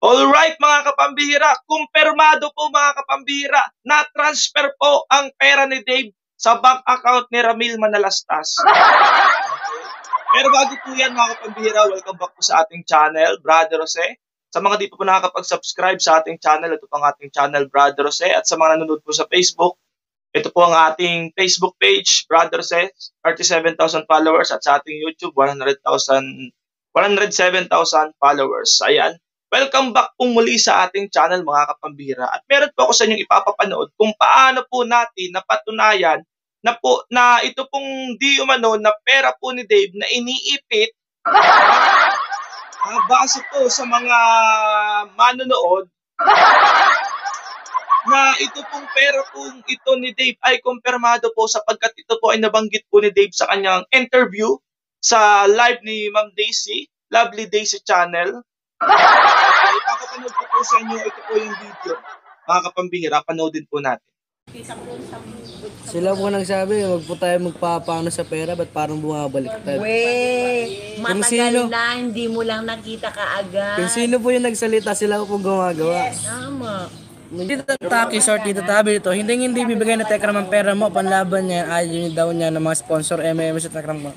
Alright mga kapambihira, kumpirmado po mga kapambihira na transfer po ang pera ni Dave sa bank account ni Ramil Manalastas. Pero bago po yan mga kapambihira, welcome back po sa ating channel, Brother Jose. Sa mga di pa po nakakapag-subscribe sa ating channel, ito po ang ating channel, Brother Jose. At sa mga nanonood po sa Facebook, ito po ang ating Facebook page, Brother Jose, 37,000 followers. At sa ating YouTube, 107,000 followers. Ayan. Welcome back po muli sa ating channel mga kapambihira. At meron po ako sa inyong ipapapanood kung paano po natin napatunayan na ito pong di umano na pera po ni Dave na iniipit base po sa mga manonood na ito pong pera po ito ni Dave ay kumpirmado po sapagkat ito po ay nabanggit po ni Dave sa kanyang interview sa live ni Ma'am Daisy, Lovely Daisy Channel. Okay, ipapapanood ko po sa inyo. Ito po yung video. Mga kapambihira, panoodin po natin. Sila po nagsabi, wag po tayo magpapaano sa pera, ba't parang bumabaliktad? Matagal na, hindi mo lang nakita kaagad. Kung sino po yung nagsalita, sila po gumagawa. Tama. Dito Taki, short dito tabi dito, hindi bibigay na Tekram ang pera mo, panlaban niya, ayaw daw niya ng mga sponsor, MMS sa Tekram mo.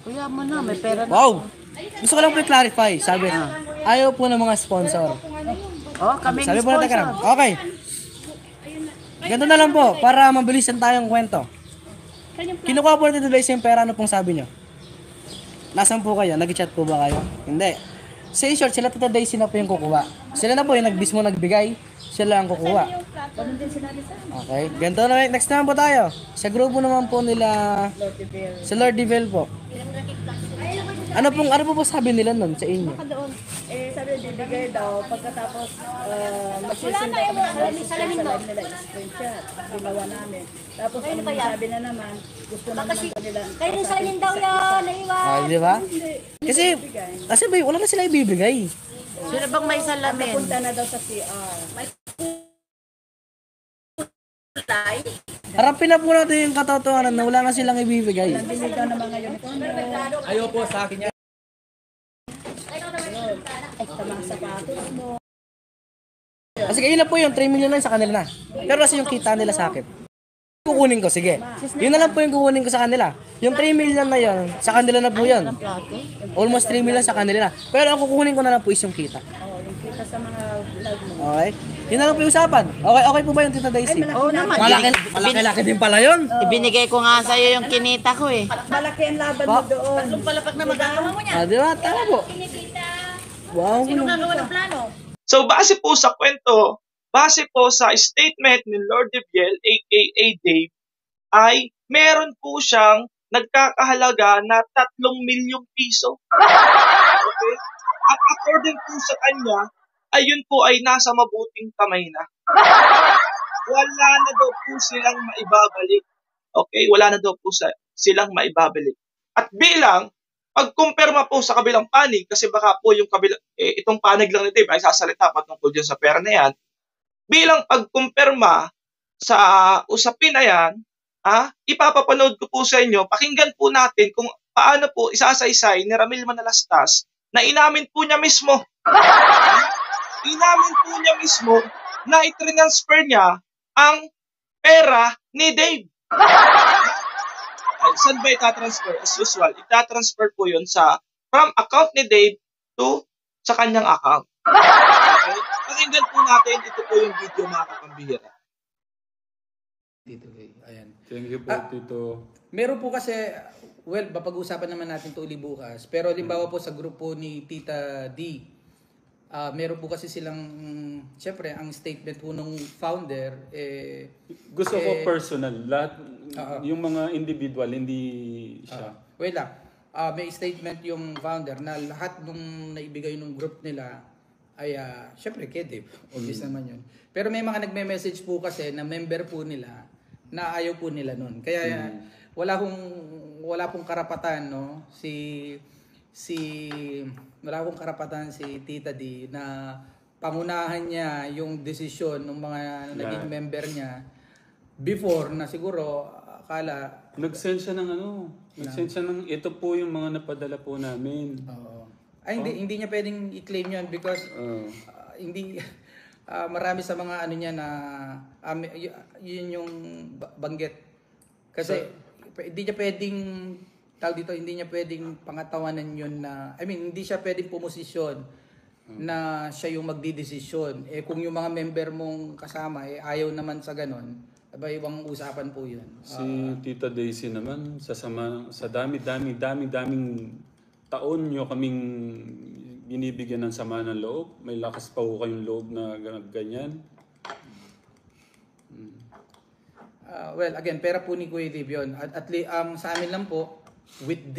Kuya mo na, may pera na. Wow! Gusto ko lang po i-clarify, sabi na, ayaw po ng mga sponsor. Oh, kami Sabi po na Tekram, okay. Ganito na lang po, para mabilisan tayong kwento. Kinukuha po natin today yung pera, ano pong sabi nyo? Nasaan po kayo? Nag-chat po ba kayo? Hindi. Sa in short, sila Tita Daisy na po yung kukuha. Sila na po yung mismo nagbigay, sila ang kukuha. Okay, ganito na, next naman po tayo. Sa grupo naman po nila, sa Lord Deville po. Ano po sabi nila nun sa inyo? Sabi bibigay daw pagkatapos magsisinda kami ng license sa live nila screenshot ginawa namin. Tapos ano sabi na naman gusto naman nila. Kayo sa inyo daw yan, naiwan. Di ba? Kasi wala na sila ibibigay. Sino bang may salamin? Punta na daw sa CR. Harapin na po natin yung katotohanan na wala na silang ibibigay. Nabili naman ngayon ito. Ayaw po sa akin yan. Sa mga sapatos mo. Kasi kayo na po yung 3 million lang sa kanila na. Pero kasi yung kita nila sa akin. Kukunin ko, sige. Yun na lang po yung kukunin ko sa kanila. Yung 3 million na yun, sa kanila na po yun. Almost 3 million sa kanila na. Pero ang kukunin ko na lang po is yung kita. Yung kita sa mga vlog mo. Okay? Yun na lang po yung usapan. Okay po ba yung Tita Daisy? Oo naman. Malaki din pala yun. Ibinigay ko nga sa'yo yung kinita ko eh. Malaki ang laban mo doon. Tatlong palapak na magagawa mo niya. Di ba? Tama po. Wow. Sino gagawa ng plano? So base po sa kwento, base po sa statement ni Lord Deviel aka Dave, ay meron po siyang nagkakahalaga na 3 milyong piso. Okay? At according po sa kanya, ayun po ay nasa mabuting kamay na. Wala na daw po silang maibabalik. Okay? Wala na daw po silang maibabalik. At bilang pagkumpirma po sa kabilang panig, kasi baka po yung itong panig lang ni Dave ay sasalita patungkol dyan sa pera na yan, bilang pagkumpirma sa usapin na yan, ipapapanood ko po sa inyo, pakinggan po natin kung paano po isasaysay ni Ramil Manalastas na inamin po niya mismo. Inamin po niya mismo na i-transfer niya ang pera ni Dave. Saan ba itatransfer? As usual, itatransfer po yun from account ni Dave to sa kanyang account. Okay? Pakinggan po natin, ito po yung video mga kapambihira. Tito, ayan. Thank you po, Tito. Meron po kasi, well, mapag-usapan naman natin ito uli bukas. Pero halimbawa po sa grupo ni Tita D, meron po kasi silang, syempre, ang statement po ng founder, Gusto ko personal. Lahat, yung mga individual, hindi siya. Wait lang. May statement yung founder na lahat nung naibigay ng group nila ay, syempre, Dave. Obvious naman yun. Pero may mga nagme-message po kasi na member po nila na ayaw po nila nun. Kaya wala pong karapatan, no? Wala akong karapatan si Tita D na pangunahan niya yung desisyon ng mga naging member niya before na siguro akala Nag-send siya ng nag-send siya ng ito po yung mga napadala po namin. Ay hindi niya pwedeng i-claim 'yan because hindi marami sa mga ano niya na yun yung banggit. Kasi hindi niya pwedeng hindi niya pwedeng pangatawanan yun na hindi siya pwedeng pumosisyon na siya yung magdidesisyon. Kung yung mga member mong kasama ayaw naman sa ganon, ibang usapan po yun. Si Tita Daisy naman, sa daming taon nyo kaming binibigyan ng sama ng loob. May lakas pa ho kayong loob na ganyan. Well, again, pera po ni Kuya Dave yun. At sa amin lang po, with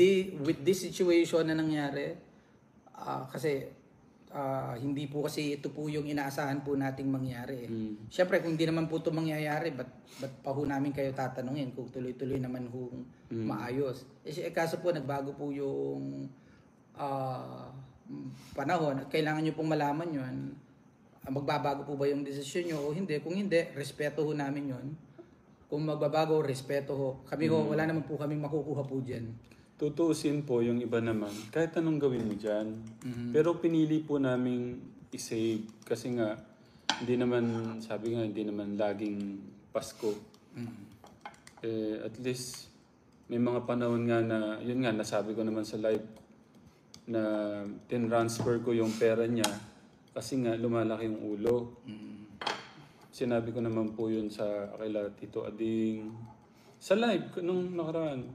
this situation na nangyari, kasi hindi po kasi ito po yung inaasahan po nating mangyari. Siyempre, kung hindi naman po ito mangyayari, ba't pa ho namin kayo tatanungin kung tuloy-tuloy naman ho maayos? Kaso po, nagbago po yung panahon at kailangan nyo pong malaman yun. Magbabago po ba yung desisyon nyo o hindi? Kung hindi, respeto ho namin yun. Kung magbabago, respeto ho. Kami ho, wala naman po kaming makukuha po dyan. Tutuusin po yung iba naman, kahit anong gawin mo dyan. Pero pinili po namin i-save kasi nga, hindi naman laging Pasko. At least, may mga panahon nga na, yun nga, nasabi ko naman sa live, na tinransfer ko yung pera niya kasi nga lumalaki yung ulo. Sinabi ko naman po yun sa kaila Tito Ading sa live nung nakaraan.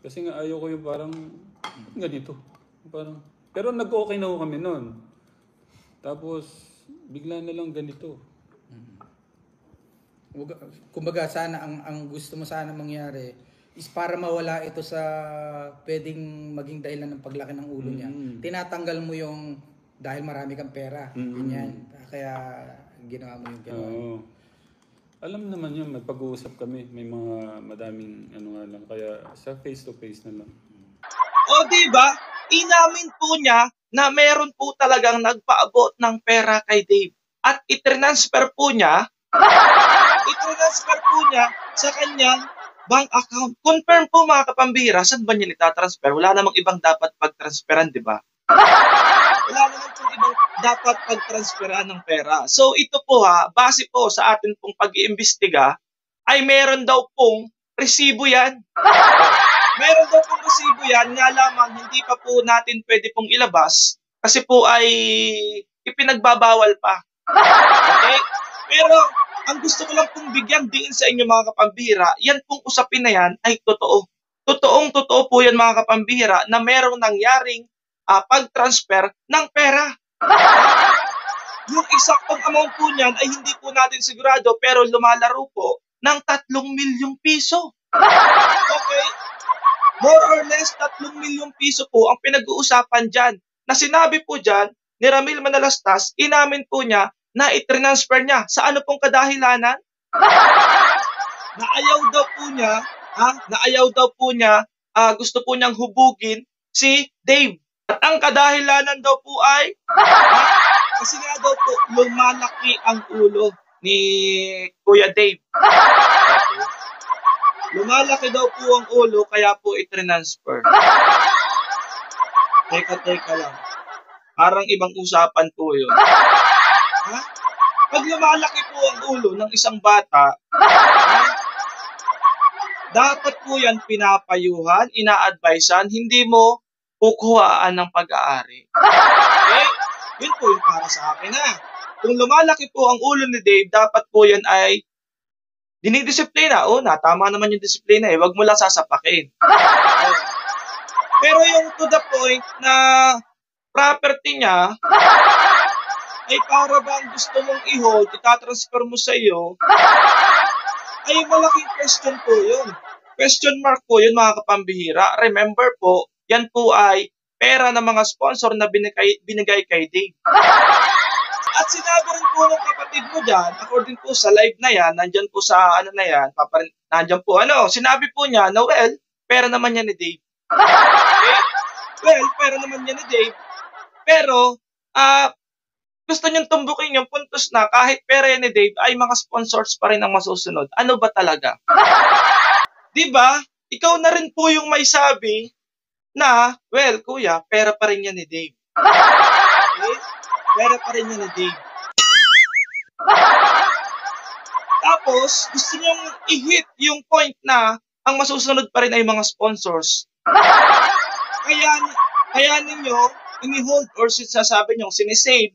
Kasi nga ayaw ko yung parang ganito. Parang, pero nag-okay na ho kami noon. Tapos bigla na lang ganito. Kumbaga sana ang gusto mo sana mangyari is para mawala ito sa pwedeng maging dahilan ng paglaki ng ulo niya. Tinatanggal mo yung dahil marami kang pera. Ganyan. Kaya ginawa mo yung gano'n. Alam naman yun, magpag-uusap kami. May mga madaming nga lang. Kaya sa face-to-face na lang. O diba, inamin po niya na meron po talagang nagpaabot ng pera kay Dave. At itransfer po niya sa kanyang bank account. Confirm po mga kapambira, saan ba niya itatransfer? Wala namang ibang dapat pag-transferan, di ba? Wala naman pong ibang dapat pag-transferan ng pera. So ito po base po sa atin pong pag-iimbestiga, ay meron daw pong resibo yan. Meron daw pong resibo yan, nga lamang hindi pa po natin pwede pong ilabas kasi po ay ipinagbabawal pa. Okay? Pero ang gusto ko lang pong bigyan din sa inyo mga kapambihira, yan pong usapin na yan ay totoo. Totoo po yan mga kapambihira na merong nangyaring pag-transfer ng pera. Yung eksaktong amount po niyan ay hindi po natin sigurado pero lumalaro po ng 3 milyong piso. Okay? More or less 3 milyong piso po ang pinag-uusapan dyan. Na sinabi po dyan ni Ramil Manalastas, inamin po niya na i-transfer niya. Sa ano pong kadahilanan? Naayaw daw po niya, gusto po niyang hubugin si Dave. At ang kadahilanan daw po ay, kasi nga daw po, lumalaki ang ulo ni Kuya Dave. Okay. Lumalaki daw po ang ulo, kaya po i-transfer. Teka lang. Parang ibang usapan po yun. Pag lumalaki po ang ulo ng isang bata, dapat po yan pinapayuhan, ina-advisean, hindi mo kukuhaan ng pag-aari. Okay? Yun po yung para sa akin Kung lumalaki po ang ulo ni Dave, dapat po yan ay dinidisiplina. Tama naman yung disiplina Huwag mo lang sasapakin. Pero yung to the point na property niya, ay para bang gusto mong i-hold, itatransfer mo sa iyo, ay malaking question po yun. Question mark po yun mga kapambihira. Remember po, yan po ay pera ng mga sponsor na binigay kay Dave. At sinabi rin po ng kapatid mo dyan, according po sa live na yan, nandyan po sa nandyan po, sinabi po niya na pera naman yan ni Dave. Okay? Pera naman yan ni Dave. Pero, gusto niyong tumbukin yung puntos na kahit pera yan ni Dave ay mga sponsors pa rin ang masusunod. Ano ba talaga? Diba? Ikaw na rin po yung may sabi na, kuya, pera pa rin yan ni Dave. Okay? Pera pa rin yan ni Dave. Tapos, gusto niyong i-hit yung point na ang masusunod pa rin ay mga sponsors. Kaya ninyo, ini-hold or sasabi nyo, sinisave,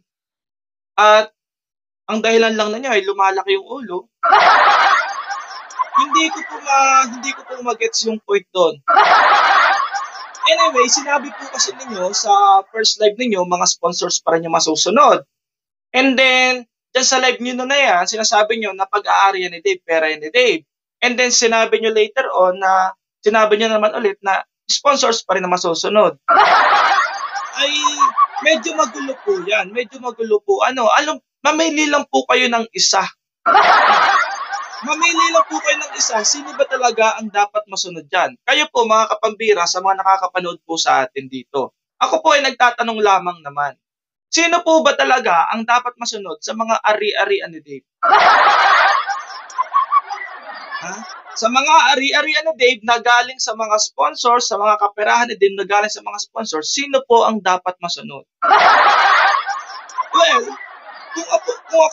at ang dahilan lang na niya ay lumalaki yung ulo. Hindi ko po magets yung point doon. Anyway, sinabi po kasi ninyo sa first live ninyo, mga sponsors pa rin yung masusunod. And then, dyan sa live nyo na yan, sinasabi nyo na pag-aari yan ni Dave, pera yan ni Dave. And then, sinabi nyo later on na, sinabi nyo naman ulit na sponsors pa rin na masusunod. Ay, medyo magulo po yan. Medyo magulo po. Mamili lang po kayo ng isa. Mamili lang po kayo ng isa. Sino ba talaga ang dapat masunod dyan? Kayo po, mga kapambira, sa mga nakakapanood po sa atin dito. Ako po ay nagtatanong lamang naman. Sino po ba talaga ang dapat masunod sa mga ari-arian ni Dave? Ha? Sa mga ari-arian ni Dave na galing sa mga sponsors, sa mga kaperahan ni Dave na galing sa mga sponsors, sino po ang dapat masunod? Well, kung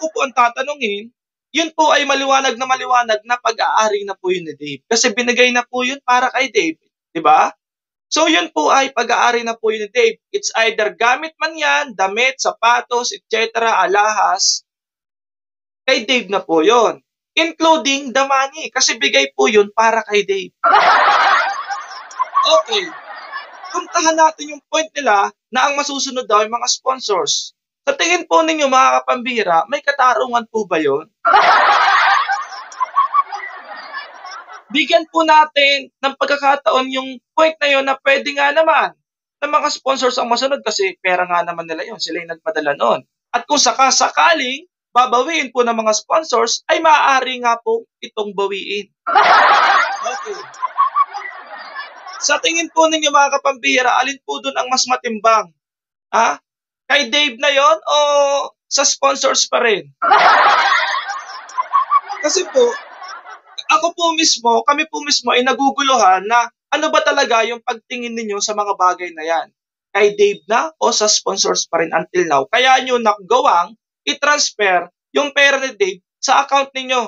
ako po ang tatanungin, yun po ay maliwanag na pag-aari na po yun ni Dave. Kasi binigay na po yun para kay Dave. Diba? So yun po ay pag-aari na po yun ni Dave. It's either gamit man yan, damit, sapatos, etc., alahas. Kay Dave na po yun. Including the money. Kasi bigay po yun para kay Dave. Okay. Puntahan natin yung point nila na ang masusunod daw ay mga sponsors. Sa tingin po ninyo, mga kapambira, may katarungan po ba yun? Bigyan po natin ng pagkakataon yung point na yun na pwede nga naman na mga sponsors ang masunod kasi pera nga naman nila yun. Sila yung nagpadala nun. At kung sakasakaling babawiin po ng mga sponsors, ay maaari nga po itong bawiin. Okay. Sa tingin po ninyo, mga kapambira, alin po dun ang mas matimbang? Ha? Kay Dave na yon o sa sponsors pa rin? Kasi po, kami po mismo ay naguguluhan na ano ba talaga yung pagtingin ninyo sa mga bagay na yan? Kay Dave na o sa sponsors pa rin until now? Kaya nyo nakagawang i-transfer yung pera ni Dave sa account ninyo.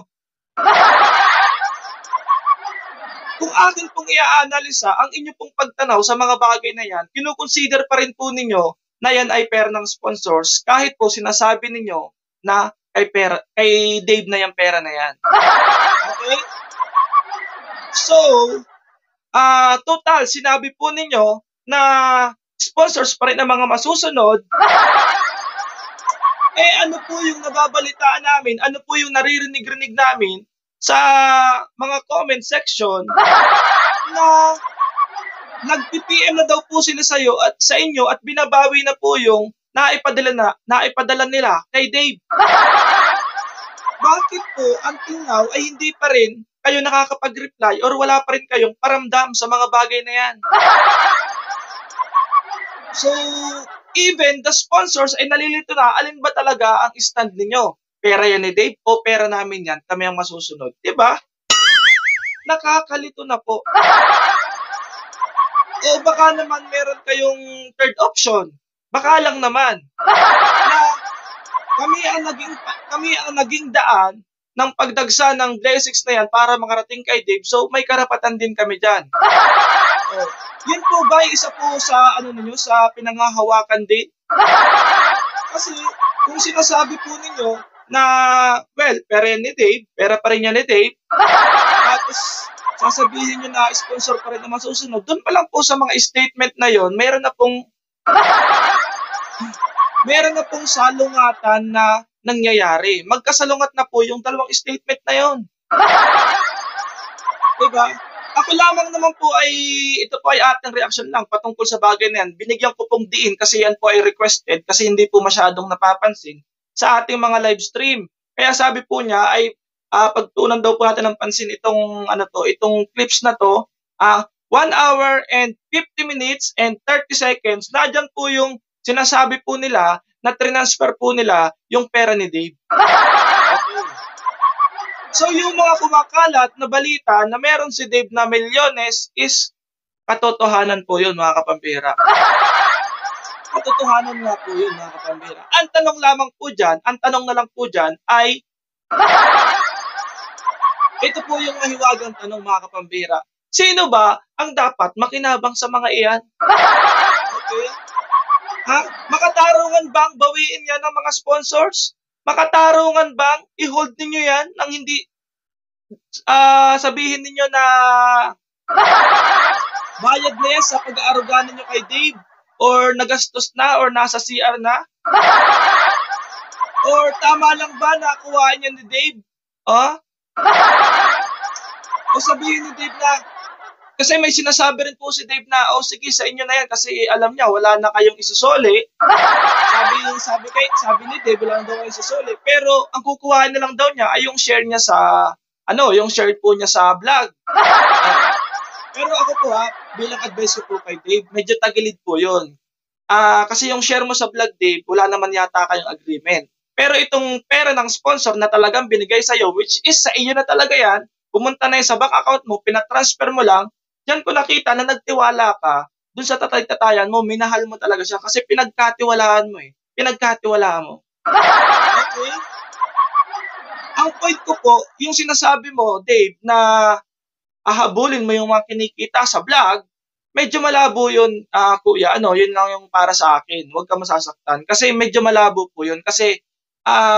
Kung atin pong i-aanalisa ang inyo pong pagtanaw sa mga bagay na yan, kinukonsider pa rin po ninyo na yan ay pera ng sponsors kahit po sinasabi ninyo na kay Dave na yung pera na yan. Okay? So, total, sinabi po ninyo na sponsors pa rin ang mga masusunod. Ano po yung nababalitaan namin? Ano po yung naririnig-rinig namin sa mga comment section na nag-PPM na daw po sila sa inyo at binabawi na po yung naipadala nila kay Dave. Bakit po until now ay hindi pa rin kayo nakakapag-reply or wala pa rin kayong paramdam sa mga bagay na yan? So, even the sponsors ay nalilito na alin ba talaga ang stand ninyo? Pera yan ni Dave o pera namin yan? Kami ang masusunod. Diba? Nakakalito na po. O baka naman meron kayong third option. Baka lang naman na kami ang naging daan ng pagdagsa ng blessings na yan para makarating kay Dave. So may karapatan din kami diyan. Yun po ba isa po sa sa pinanghahawakan din? Kasi kung sinasabi po ninyo na pera ni Dave, pera pa rin yan ni Dave. Tapos sasabihin nyo na sponsor pa rin na masusunod. Doon pa lang po sa mga statement na yon, meron na pong salungatan na nangyayari. Magkasalungat na po yung dalawang statement na yon. Diba? Ako lamang naman po ito po ay ating reaction lang patungkol sa bagay na yan. Binigyan ko pong diin kasi yan po ay requested kasi hindi po masyadong napapansin sa ating mga live stream. Kaya sabi po niya ay pagtuunan daw po natin ng pansin itong clips na to, 1 hour and 50 minutes and 30 seconds, nadyan po yung sinasabi po nila na transfer po nila yung pera ni Dave. Okay. So yung mga kumakalat na balita na meron si Dave na milyones is katotohanan po yun, mga kapambira. Katotohanan nga po yun, mga kapambira. Ang tanong lamang po dyan, ang tanong na lang po dyan ay, ito po yung mahiwagang tanong, mga kapambira. Sino ba ang dapat makinabang sa mga iyan? Okay? Ha? Makatarungan bang bawiin yan ng mga sponsors? Makatarungan bang i-hold ninyo yan nang hindi sabihin ninyo na bayad na yan sa pag-aaruga ninyo kay Dave? Or nagastos na or nasa CR na? Or tama lang ba na kuhain yan ni Dave? Oh? O sabihin ni Dave na, kasi may sinasabi rin po si Dave na, oh sige sa inyo na yan kasi alam niya wala na kayong isusoli. Sabi ni Dave wala na daw kayong isusoli. Pero ang kukuhain na lang daw niya ay yung share niya sa, yung share po niya sa vlog. Pero ako po bilang advice ko po kay Dave, medyo tagilid po yun. Kasi yung share mo sa vlog, Dave, wala naman yata kayong agreement. Pero itong pera ng sponsor na talagang binigay sa'yo, which is sa iyo na talaga yan, pumunta na yun sa bank account mo, pinatransfer mo lang, diyan ko nakita na nagtiwala ka, dun sa tatay-tatayan mo, minahal mo talaga siya kasi pinagkatiwalaan mo eh. Pinagkatiwalaan mo. Okay? Ang point ko po, yung sinasabi mo, Dave, na ahabulin mo yung mga kinikita sa vlog, medyo malabo yun, kuya. Yun lang yung para sa akin. Huwag ka masasaktan. Kasi medyo malabo po yun. Kasi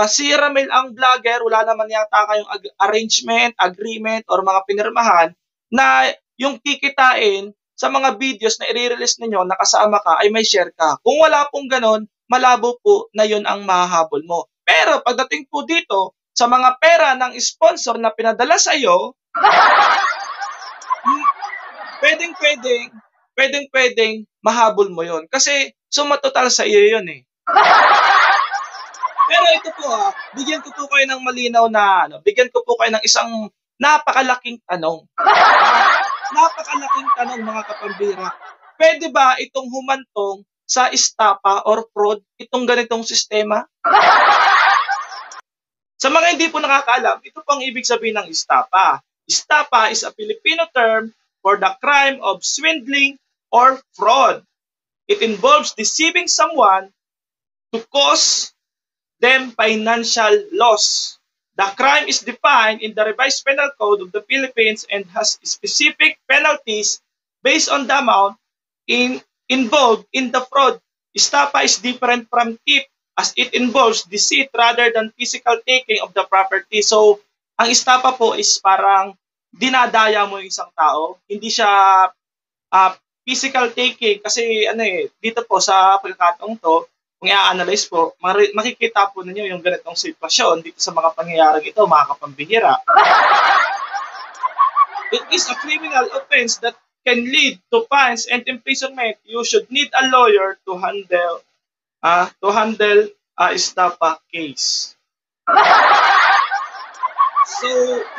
si Ramil ang vlogger, wala naman yata kayong arrangement, agreement, or mga pinirmahan na yung kikitain sa mga videos na i-release ninyo, nakasama ka, ay may share ka. Kung wala pong ganon, malabo po na yun ang mahahabol mo. Pero pagdating po dito, sa mga pera ng sponsor na pinadala sa iyo, pwedeng mahabol mo yon kasi sumatotal sa iyo yun eh. Pero ito po bigyan ko po kayo ng malinaw na bigyan ko po kayo ng isang napakalaking tanong. Napakalaking tanong, mga kapambira. Pwede ba itong humantong sa estafa or fraud itong ganitong sistema? Sa mga hindi po nakakaalam, ito pang ibig sabihin ng estafa. Estafa is a Filipino term for the crime of swindling or fraud. It involves deceiving someone to cause them financial loss. The crime is defined in the Revised Penal Code of the Philippines and has specific penalties based on the amount involved in the fraud. Estafa is different from theft as it involves deceit rather than physical taking of the property. So, ang estafa po is parang dinadaya mo yung isang tao. Hindi siya physical taking kasi dito po sa pagkakataong to, kung i-analyze po, makikita po ninyo yung ganitong sitwasyon dito sa mga pangyayaring ito, mga kapambihira. It is a criminal offense that can lead to fines and imprisonment. You should need a lawyer to handle estafa case. So,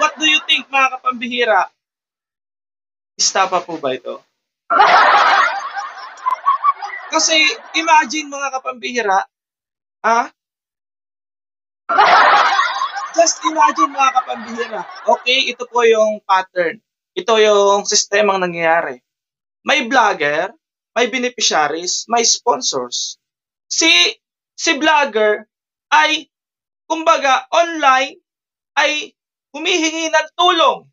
what do you think, mga kapambihira? Estafa po ba ito? Kasi, imagine mga kapambihira, just imagine mga kapambihira. Okay, ito po yung pattern. Ito yung sistemang nangyayari. May vlogger, may beneficiaries, may sponsors. Si vlogger ay, kumbaga, online ay humihingi ng tulong.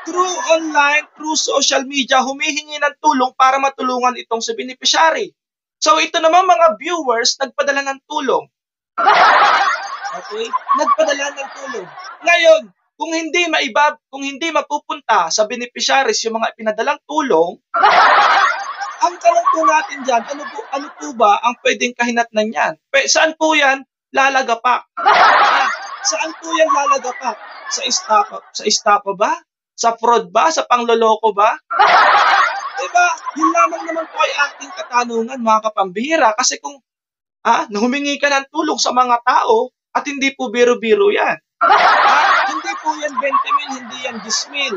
Through online, through social media, humihingi ng tulong para matulungan itong si beneficiary. So ito naman mga viewers, nagpadala ng tulong. Okay? Nagpadala ng tulong. Ngayon, kung hindi mapupunta sa beneficiaries yung mga pinadalang tulong, ang tanong po natin dyan, ano po ba ang pwedeng kahinatnan yan? Saan po yan lalagapak? Saan po yan lalagapak? Sa estafa ba? Sa fraud ba? Sa pangloloko ba? Diba? Yun lamang naman po ay ating katanungan, mga kapambihira. Kasi kung humingi ka ng tulong sa mga tao at hindi po biro-biro yan. Hindi po yan 20 mil, hindi yan 10 mil.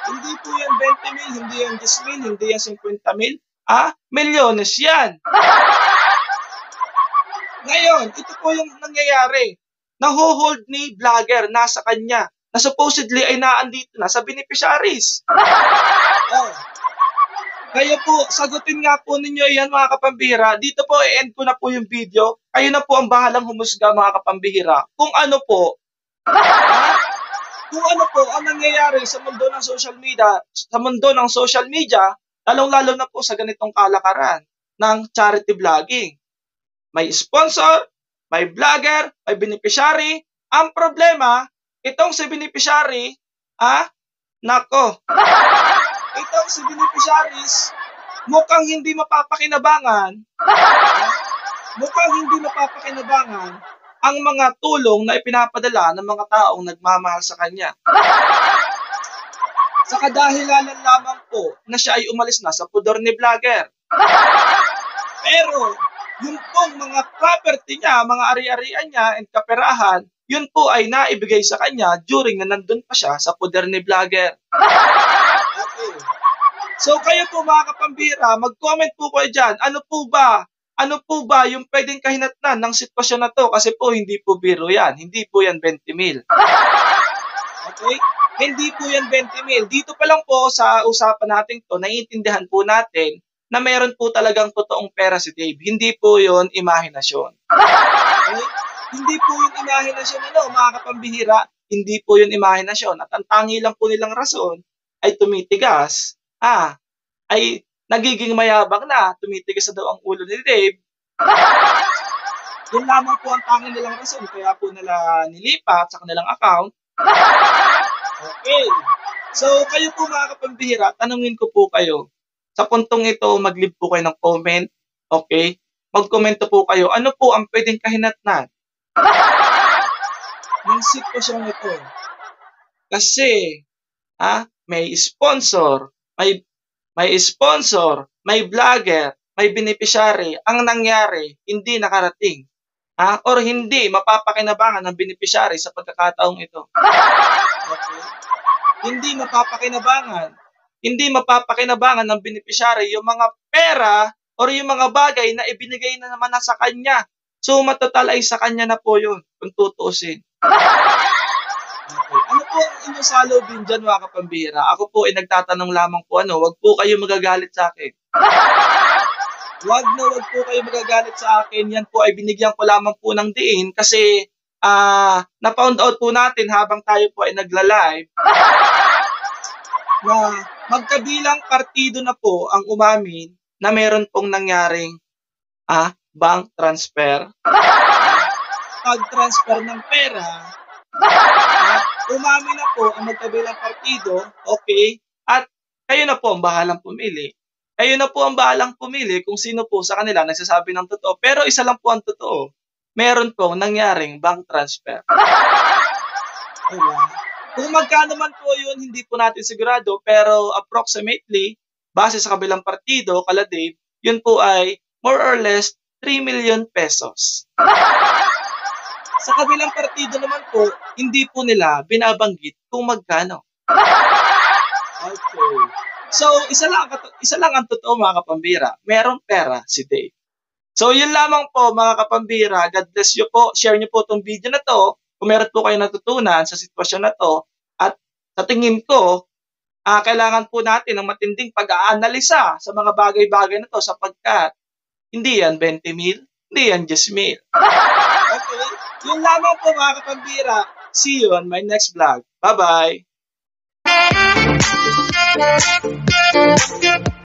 Hindi po yan 20 mil, hindi yan 10 mil, hindi yan 50 mil. Milyones yan. Ngayon, ito po yung nangyayari. Naho-hold ni vlogger, nasa kanya, na supposedly ay naandito na sa beneficiaries. Kayo po, sagutin nga po ninyo yan mga kapambihira. Dito po, i-end ko na po yung video. Kayo na po ang bahalang humusga mga kapambihira. Kung ano po, ha? Kung ano po ang nangyayari sa mundo ng social media, lalong-lalo na po sa ganitong kalakaran ng charity vlogging. May sponsor, may vlogger, may beneficiary. Ang problema, itong si beneficiary, nako, itong si beneficiaries, mukhang hindi mapapakinabangan ang mga tulong na ipinapadala ng mga taong nagmamahal sa kanya. Sa kadahilanan lamang po na siya ay umalis na sa pudor ni vlogger. Pero, yung pong mga property niya, mga ari-arian niya, and kaperahan, yun po ay naibigay sa kanya during na nandun pa siya sa pudor ni vlogger. Okay. So kayo po mga kapambira, mag-comment po kayo dyan. Ano po ba yung pwedeng kahinatnan ng sitwasyon na to? Kasi po hindi po biro yan. Hindi po yan 20 mil. Okay? Hindi po yan 20 mil. Dito pa lang po sa usapan natin to, naiintindihan po natin na meron po talagang totoong pera si Dave. Hindi po yun imahinasyon. Okay? Hindi po yun imahinasyon, mga kapambihira. Hindi po yun imahinasyon. At ang tangi lang po nilang rason ay tumitigas. Ay nagiging mayabang na, tumitigas na daw ang ulo ni Dave. Yun lamang po ang tangi nilang rason. Kaya po nila nilipat sa kanilang account. Okay. So, kayo po mga kapambihira, tanungin ko po kayo. Sa puntong ito, mag-leave po kayo ng comment. Okay? Mag-komento po kayo. Ano po ang pwedeng kahinatnan ng sitwasyon ito? Kasi, may sponsor, may vlogger, may beneficiary. Ang nangyari, hindi nakarating. Or hindi mapapakinabangan ng beneficiary sa pagkakataong ito. Okay? Hindi mapapakinabangan ng beneficiary yung mga pera or yung mga bagay na ibinigay na naman na sa kanya. So, matotal ay sa kanya na po yun, kung tutuusin. Okay. Ano po ang inyong salubin dyan, mga kapambihira? Ako po ay nagtatanong lamang po, wag po kayo magagalit sa akin. Wag po kayo magagalit sa akin. Yan po ay binigyan ko lamang po ng diin kasi na-found out po natin habang tayo po ay nagla-live na magkabilang partido na po ang umamin na meron pong nangyaring bank transfer, pag-transfer ng pera, umamin na po ang magkabilang partido, okay, at kayo na po ang bahalang pumili. Kayo na po ang bahalang pumili kung sino po sa kanila nagsasabi ng totoo. Pero isa lang po ang totoo, meron pong nangyaring bank transfer. Diba? Kung magkano man po yun, hindi po natin sigurado, pero approximately, base sa kabilang partido, kala Dave, yun po ay more or less 3 million pesos. Sa kabilang partido naman po, hindi po nila binabanggit kung magkano. Okay. So, isa lang ang totoo mga kapambira. Merong pera si Dave. So, yun lamang po mga kapambira. God bless you po. Share nyo po itong video na to. Kung meron po kayo natutunan sa sitwasyon na to. At sa tingin ko, kailangan po natin ng matinding pag-aanalisa sa mga bagay-bagay na to sapagkat hindi yan 20 mil, hindi yan 10 mil. Okay? Yun lamang po mga kapambira. See you on my next vlog. Bye-bye!